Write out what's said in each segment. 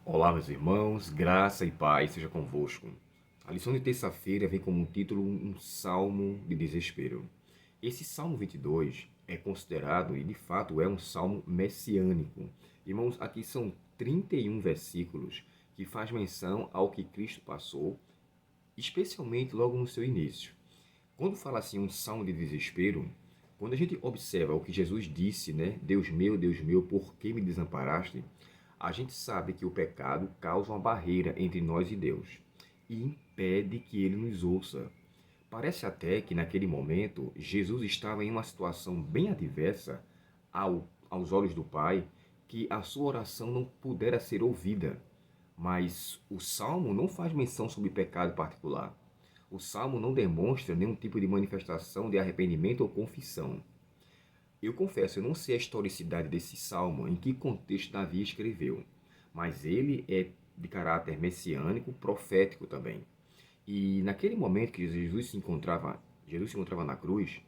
Olá, meus irmãos, graça e paz seja convosco. A lição de terça-feira vem como título um salmo de desespero. Esse Salmo 22 é considerado, e de fato é um salmo messiânico. Irmãos, aqui são 31 versículos que faz menção ao que Cristo passou, especialmente logo no seu início. Quando fala assim um salmo de desespero, quando a gente observa o que Jesus disse, né? Deus meu, por que me desamparaste? A gente sabe que o pecado causa uma barreira entre nós e Deus e impede que ele nos ouça. Parece até que naquele momento Jesus estava em uma situação bem adversa aos olhos do Pai, que a sua oração não pudera ser ouvida. Mas o salmo não faz menção sobre pecado particular. O salmo não demonstra nenhum tipo de manifestação de arrependimento ou confissão. Eu confesso, eu não sei a historicidade desse salmo, em que contexto Davi escreveu, mas ele é de caráter messiânico, profético também. E naquele momento que Jesus se encontrava na cruz,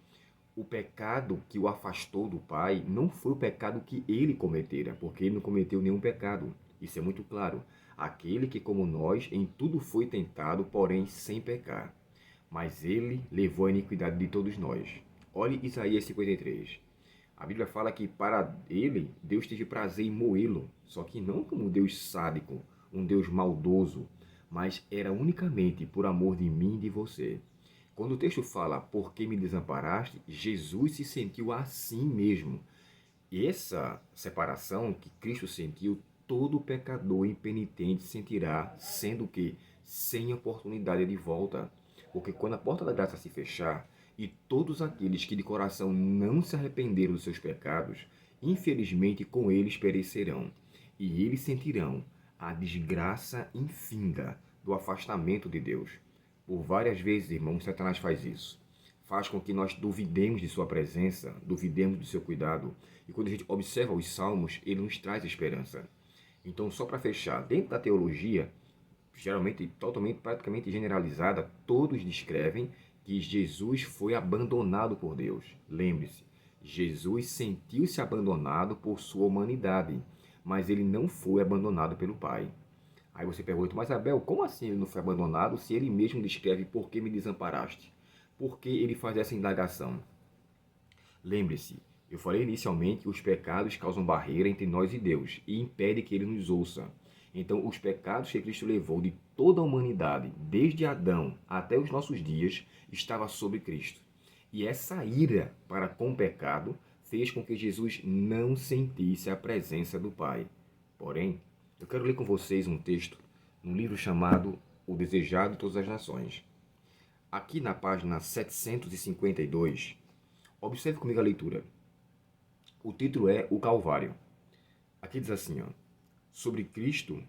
o pecado que o afastou do Pai não foi o pecado que ele cometera, porque ele não cometeu nenhum pecado. Isso é muito claro. Aquele que, como nós, em tudo foi tentado, porém sem pecar. Mas ele levou a iniquidade de todos nós. Olhe Isaías 53. A Bíblia fala que para ele, Deus teve prazer em moê-lo, só que não como um Deus sádico, um Deus maldoso, mas era unicamente por amor de mim e de você. Quando o texto fala, por que me desamparaste, Jesus se sentiu assim mesmo. E essa separação que Cristo sentiu, todo pecador impenitente sentirá, sendo que sem oportunidade de volta. Porque quando a porta da graça se fechar, e todos aqueles que de coração não se arrependeram dos seus pecados, infelizmente com eles perecerão. E eles sentirão a desgraça infinda do afastamento de Deus. Por várias vezes, irmãos, Satanás faz isso. Faz com que nós duvidemos de sua presença, duvidemos do seu cuidado. E quando a gente observa os salmos, ele nos traz esperança. Então, só para fechar, dentro da teologia, geralmente totalmente, praticamente generalizada, todos descrevem que Jesus foi abandonado por Deus. Lembre-se, Jesus sentiu-se abandonado por sua humanidade, mas ele não foi abandonado pelo Pai. Aí você pergunta, mas Abel, como assim ele não foi abandonado se ele mesmo descreve por que me desamparaste? Por que ele faz essa indagação? Lembre-se, eu falei inicialmente que os pecados causam barreira entre nós e Deus e impede que ele nos ouça. Então, os pecados que Cristo levou de toda a humanidade, desde Adão até os nossos dias, estava sobre Cristo. E essa ira para com o pecado fez com que Jesus não sentisse a presença do Pai. Porém, eu quero ler com vocês um texto num livro chamado O Desejado de Todas as Nações. Aqui na página 752, observe comigo a leitura. O título é O Calvário. Aqui diz assim, ó, sobre Cristo,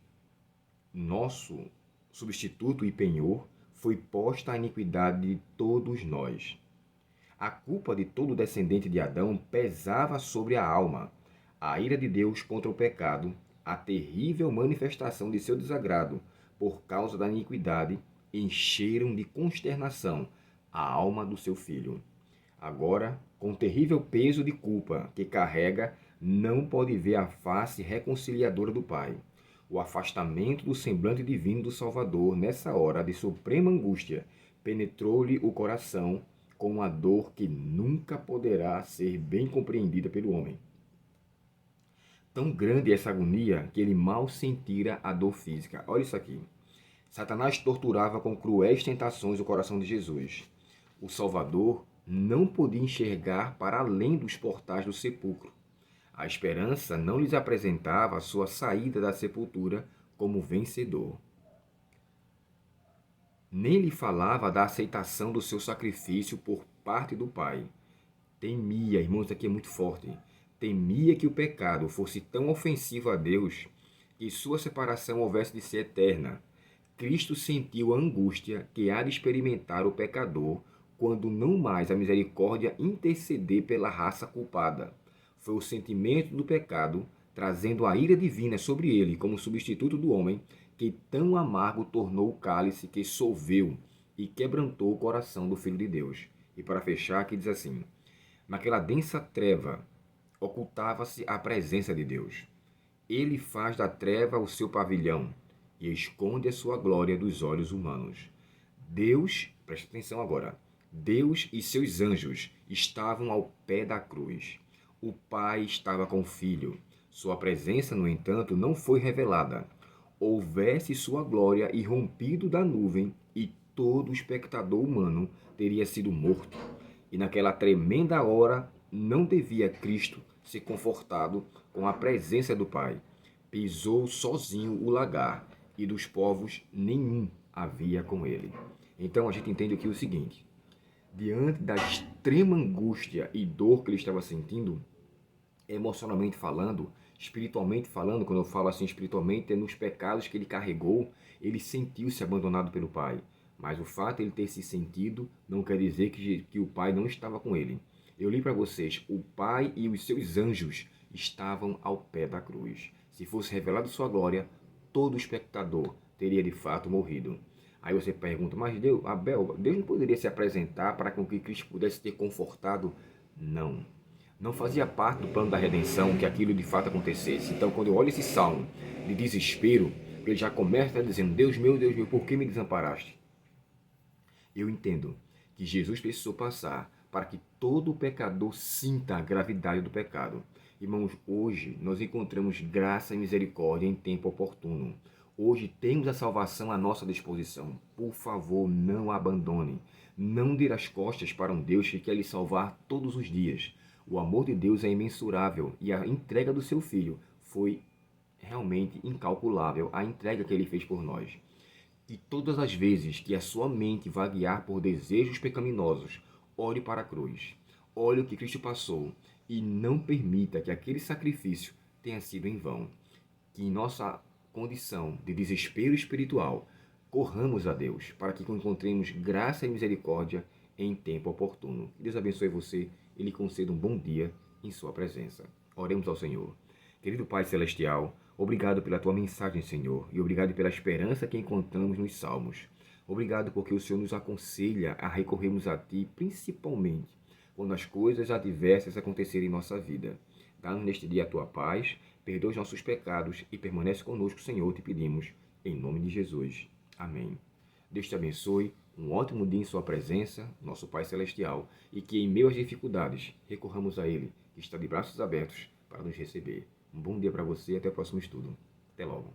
nosso substituto e penhor, foi posta a iniquidade de todos nós. A culpa de todo descendente de Adão pesava sobre a alma. A ira de Deus contra o pecado, a terrível manifestação de seu desagrado por causa da iniquidade, encheram de consternação a alma do seu filho. Agora, com o terrível peso de culpa que carrega, não pode ver a face reconciliadora do Pai. O afastamento do semblante divino do Salvador, nessa hora de suprema angústia, penetrou-lhe o coração com uma dor que nunca poderá ser bem compreendida pelo homem. Tão grande é essa agonia que ele mal sentira a dor física. Olha isso aqui. Satanás torturava com cruéis tentações o coração de Jesus. O Salvador não podia enxergar para além dos portais do sepulcro. A esperança não lhes apresentava a sua saída da sepultura como vencedor. Nem lhe falava da aceitação do seu sacrifício por parte do Pai. Temia, irmãos, isso aqui é muito forte, temia que o pecado fosse tão ofensivo a Deus que sua separação houvesse de ser eterna. Cristo sentiu a angústia que há de experimentar o pecador quando não mais a misericórdia interceder pela raça culpada. Foi o sentimento do pecado, trazendo a ira divina sobre ele como substituto do homem, que tão amargo tornou o cálice que solveu e quebrantou o coração do Filho de Deus. E para fechar, aqui diz assim, naquela densa treva ocultava-se a presença de Deus. Ele faz da treva o seu pavilhão e esconde a sua glória dos olhos humanos. Deus, preste atenção agora, Deus e seus anjos estavam ao pé da cruz. O Pai estava com o Filho. Sua presença, no entanto, não foi revelada. Houvesse sua glória irrompido da nuvem e todo espectador humano teria sido morto. E naquela tremenda hora não devia Cristo ser confortado com a presença do Pai. Pisou sozinho o lagar e dos povos nenhum havia com ele. Então a gente entende aqui o seguinte: diante da extrema angústia e dor que ele estava sentindo, emocionalmente falando, espiritualmente falando, quando eu falo assim espiritualmente, é nos pecados que ele carregou, ele sentiu-se abandonado pelo Pai. Mas o fato de ele ter se sentido não quer dizer que o Pai não estava com ele. Eu li para vocês, o Pai e os seus anjos estavam ao pé da cruz. Se fosse revelado sua glória, todo espectador teria de fato morrido. Aí você pergunta, mas Deus, Abel, Deus não poderia se apresentar para que Cristo pudesse ter confortado? Não. Não fazia parte do plano da redenção que aquilo de fato acontecesse. Então, quando eu olho esse salmo de desespero, ele já começa dizendo, Deus meu, por que me desamparaste? Eu entendo que Jesus precisou passar para que todo pecador sinta a gravidade do pecado. Irmãos, hoje nós encontramos graça e misericórdia em tempo oportuno. Hoje temos a salvação à nossa disposição. Por favor, não a abandone. Não dê as costas para um Deus que quer lhe salvar todos os dias. O amor de Deus é imensurável e a entrega do seu Filho foi realmente incalculável, a entrega que ele fez por nós. E todas as vezes que a sua mente vaguear por desejos pecaminosos, olhe para a cruz. Olhe o que Cristo passou e não permita que aquele sacrifício tenha sido em vão. Que em nossa condição de desespero espiritual, corramos a Deus para que encontremos graça e misericórdia em tempo oportuno. Que Deus abençoe você e lhe conceda um bom dia em sua presença. Oremos ao Senhor. Querido Pai Celestial, obrigado pela tua mensagem, Senhor, e obrigado pela esperança que encontramos nos Salmos. Obrigado porque o Senhor nos aconselha a recorrermos a Ti, principalmente quando as coisas adversas acontecerem em nossa vida. Dá-nos neste dia a Tua paz, perdoa os nossos pecados e permanece conosco, Senhor, te pedimos, em nome de Jesus. Amém. Deus te abençoe, um ótimo dia em sua presença, nosso Pai Celestial, e que em meio às dificuldades recorramos a Ele, que está de braços abertos para nos receber. Um bom dia para você e até o próximo estudo. Até logo.